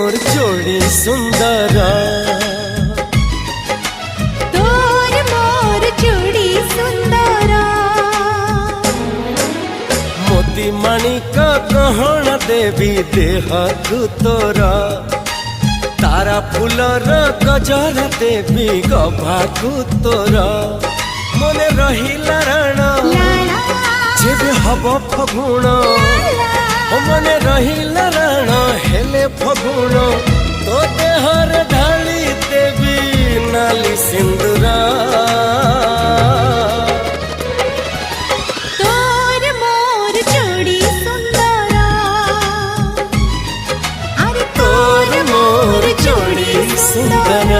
मोर जोड़ी सुंदर तोर मोर जोड़ी सुंदर मोती माणिक गहण देवी देह तोर तारा फूलर गजर देवी गभाकु तोर मने रहिला राण जेबे हब फगुण मने रहिला राण हेले फगुण तो देहर ढाली देवी नाली सिंदूरा तोर मोर जोड़ी सुंदर अरे तोर मोर जोड़ी सुंदर